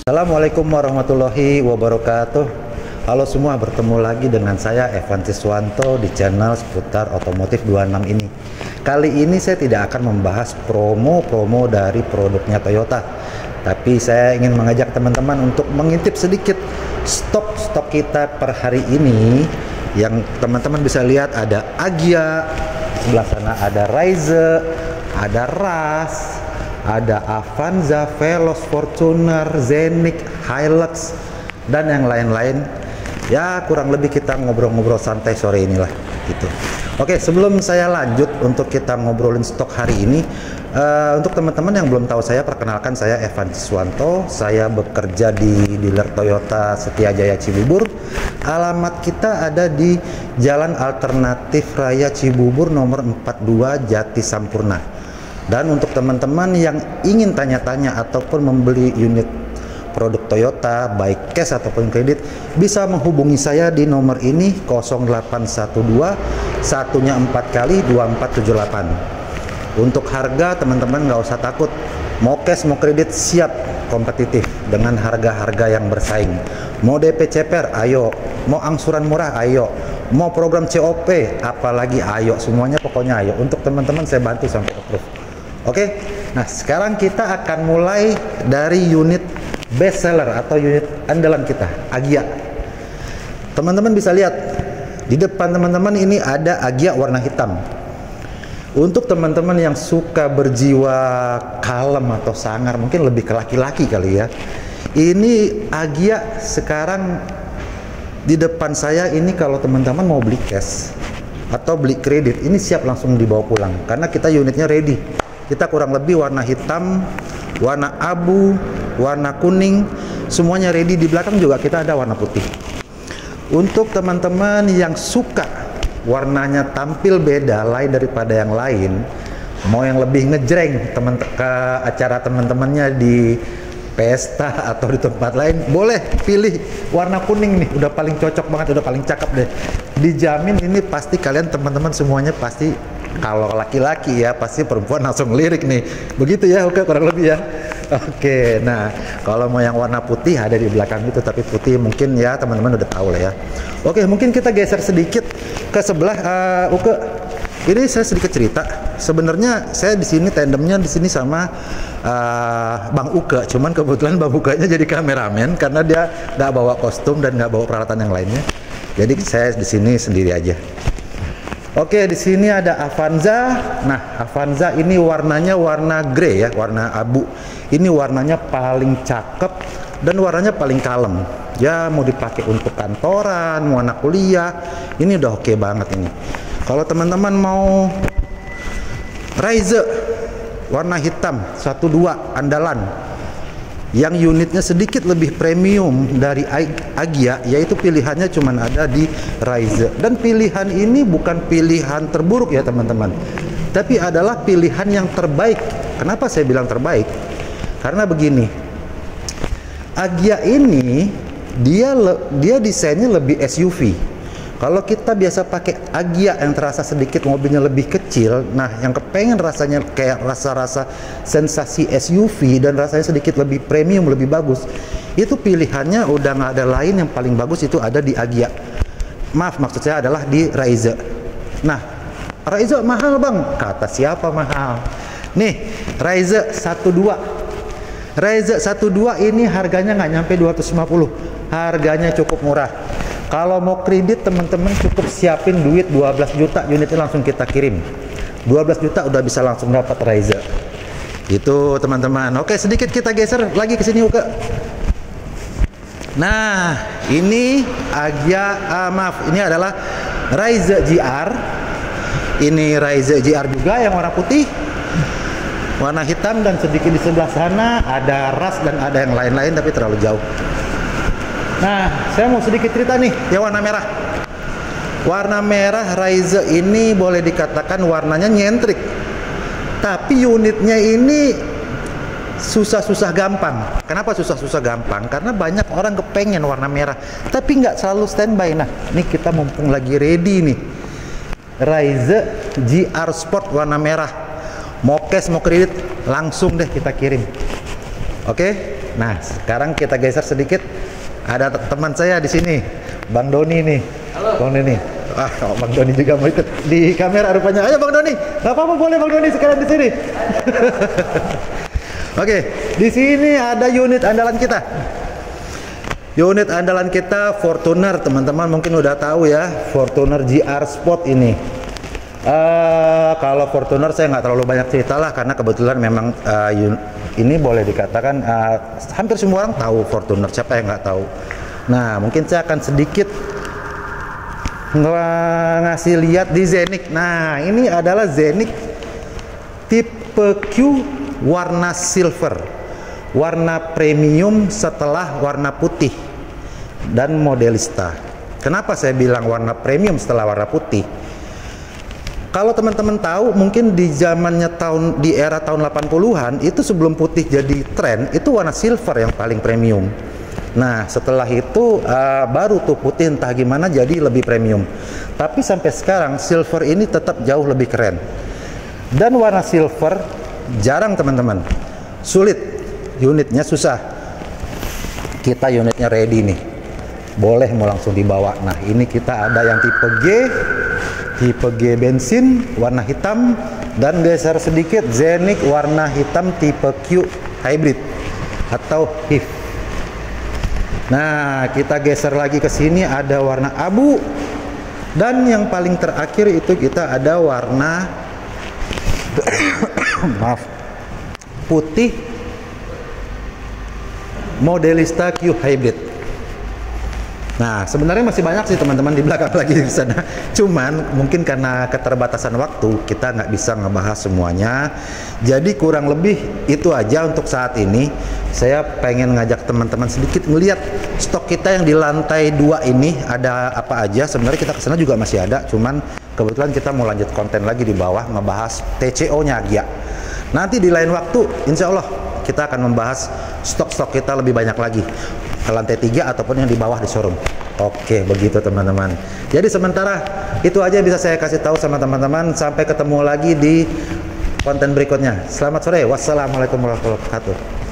Assalamualaikum warahmatullahi wabarakatuh. Halo semua, bertemu lagi dengan saya Evan Siswanto di channel seputar otomotif 26 ini. Kali ini saya tidak akan membahas promo-promo dari produknya Toyota, tapi saya ingin mengajak teman-teman untuk mengintip sedikit stok kita per hari ini. Yang teman-teman bisa lihat ada Agya, sebelah sana ada Raize, ada Ras, ada Avanza, Veloz, Fortuner, Zenik, Hilux, dan yang lain-lain. Ya, kurang lebih kita ngobrol-ngobrol santai sore inilah gitu. Oke, sebelum saya lanjut untuk kita ngobrolin stok hari ini, untuk teman-teman yang belum tahu saya, perkenalkan saya Evan Siswanto. Saya bekerja di dealer Toyota Setiajaya Cibubur. Alamat kita ada di Jalan Alternatif Raya Cibubur nomor 42 Jati Sampurna. Dan untuk teman-teman yang ingin tanya-tanya ataupun membeli unit produk Toyota baik cash ataupun kredit, bisa menghubungi saya di nomor ini 0812 satunya 4 kali 2478. Untuk harga teman-teman nggak usah takut, mau cash mau kredit siap kompetitif dengan harga-harga yang bersaing. Mau DP CPR ayo, mau angsuran murah ayo, mau program COP apalagi ayo, semuanya pokoknya ayo. Untuk teman-teman saya bantu sampai approve. Oke, nah sekarang kita akan mulai dari unit best seller atau unit andalan kita, Agya. Teman-teman bisa lihat di depan teman-teman ini ada Agya warna hitam. Untuk teman-teman yang suka berjiwa kalem atau sangar, mungkin lebih ke laki-laki kali ya. Ini Agya sekarang di depan saya ini, kalau teman-teman mau beli cash atau beli kredit, ini siap langsung dibawa pulang karena kita unitnya ready. Kita kurang lebih warna hitam, warna abu, warna kuning, semuanya ready. Di belakang juga kita ada warna putih. Untuk teman-teman yang suka warnanya tampil beda lain daripada yang lain, mau yang lebih ngejreng ke acara teman-temannya di pesta atau di tempat lain, boleh pilih warna kuning nih, udah paling cocok banget, udah paling cakep deh. Dijamin ini pasti kalian teman-teman semuanya pasti, kalau laki-laki ya pasti perempuan langsung lirik nih, begitu ya. Oke, kurang lebih ya. Oke, nah kalau mau yang warna putih ada di belakang itu, tapi putih mungkin ya teman-teman udah tahu lah ya. Oke, mungkin kita geser sedikit ke sebelah. Oke, ini saya sedikit cerita. Sebenarnya saya di sini tandemnya di sini sama Bang Uke, cuman kebetulan Bang Ukenya jadi kameramen karena dia nggak bawa kostum dan nggak bawa peralatan yang lainnya. Jadi saya di sini sendiri aja. Oke, di sini ada Avanza. Nah, Avanza ini warnanya warna grey ya, warna abu. Ini warnanya paling cakep dan warnanya paling kalem. Ya, mau dipakai untuk kantoran, mau anak kuliah, ini udah oke banget ini. Kalau teman-teman mau Raize warna hitam 12 andalan, yang unitnya sedikit lebih premium dari Agya, yaitu pilihannya cuma ada di Raize. Dan pilihan ini bukan pilihan terburuk ya teman-teman, tapi adalah pilihan yang terbaik. Kenapa saya bilang terbaik? Karena begini, Agya ini dia desainnya lebih SUV. Kalau kita biasa pakai Agya yang terasa sedikit mobilnya lebih kecil, nah yang kepengen rasanya kayak rasa-rasa sensasi SUV dan rasanya sedikit lebih premium, lebih bagus, itu pilihannya udah nggak ada lain, yang paling bagus itu ada di Agya. Maaf, maksud saya adalah di Raize. Nah, Raize mahal bang, kata siapa mahal? Nih, Raize 12. Raize 12 ini harganya nggak nyampe 250, harganya cukup murah. Kalau mau kredit teman-teman cukup siapin duit 12 juta, unitnya langsung kita kirim. 12 juta udah bisa langsung dapat Raize. Itu teman-teman. Oke, sedikit kita geser lagi ke sini Uke. Nah, ini Agya, ini adalah Raize GR. Ini Raize GR juga yang warna putih, warna hitam, dan sedikit di sebelah sana ada Ras dan ada yang lain-lain tapi terlalu jauh. Nah, saya mau sedikit cerita nih, yang warna merah. Warna merah Raize ini boleh dikatakan warnanya nyentrik. Tapi unitnya ini susah-susah gampang. Kenapa susah-susah gampang? Karena banyak orang kepengen warna merah, tapi nggak selalu standby. Nah, ini kita mumpung lagi ready nih. Raize GR Sport warna merah. Mau cash mau kredit langsung deh kita kirim. Oke. Nah, sekarang kita geser sedikit. Ada teman saya di sini, Bang Doni nih. Halo. Bang Doni. Bang Doni juga mau ikut di kamera rupanya. Ayo Bang Doni. Gak apa-apa, boleh Bang Doni sekarang di sini. Oke, di sini ada unit andalan kita. Unit andalan kita Fortuner, teman-teman mungkin udah tahu ya, Fortuner GR Sport ini. Kalau Fortuner saya nggak terlalu banyak cerita lah, karena kebetulan memang ini boleh dikatakan hampir semua orang tahu Fortuner, siapa yang nggak tahu. Nah, mungkin saya akan sedikit ngasih lihat di Zenik. Nah, ini adalah Zenik tipe Q warna silver, warna premium setelah warna putih dan modelista. Kenapa saya bilang warna premium setelah warna putih? Kalau teman-teman tahu, mungkin di zamannya di era tahun 80-an itu sebelum putih jadi tren, itu warna silver yang paling premium. Nah, setelah itu baru tuh putih entah gimana jadi lebih premium. Tapi sampai sekarang silver ini tetap jauh lebih keren. Dan warna silver jarang teman-teman, sulit, unitnya susah. Kita unitnya ready nih, boleh mau langsung dibawa. Nah, ini kita ada yang tipe G bensin warna hitam, dan geser sedikit Zenik warna hitam tipe Q hybrid atau HIF. Nah, kita geser lagi ke sini ada warna abu, dan yang paling terakhir itu kita ada warna maaf, putih modelista Q hybrid. Nah, sebenarnya masih banyak sih teman-teman di belakang lagi di sana. Cuman mungkin karena keterbatasan waktu kita nggak bisa ngebahas semuanya. Jadi kurang lebih itu aja untuk saat ini. Saya pengen ngajak teman-teman sedikit melihat stok kita yang di lantai 2 ini ada apa aja. Sebenarnya kita kesana juga masih ada. Cuman kebetulan kita mau lanjut konten lagi di bawah ngebahas TCO-nya Gia. Nanti di lain waktu, insya Allah kita akan membahas stok-stok kita lebih banyak lagi ke lantai 3 ataupun yang di bawah di showroom. Oke, begitu teman-teman. Jadi sementara itu aja yang bisa saya kasih tahu sama teman-teman. Sampai ketemu lagi di konten berikutnya. Selamat sore. Wassalamualaikum warahmatullahi wabarakatuh.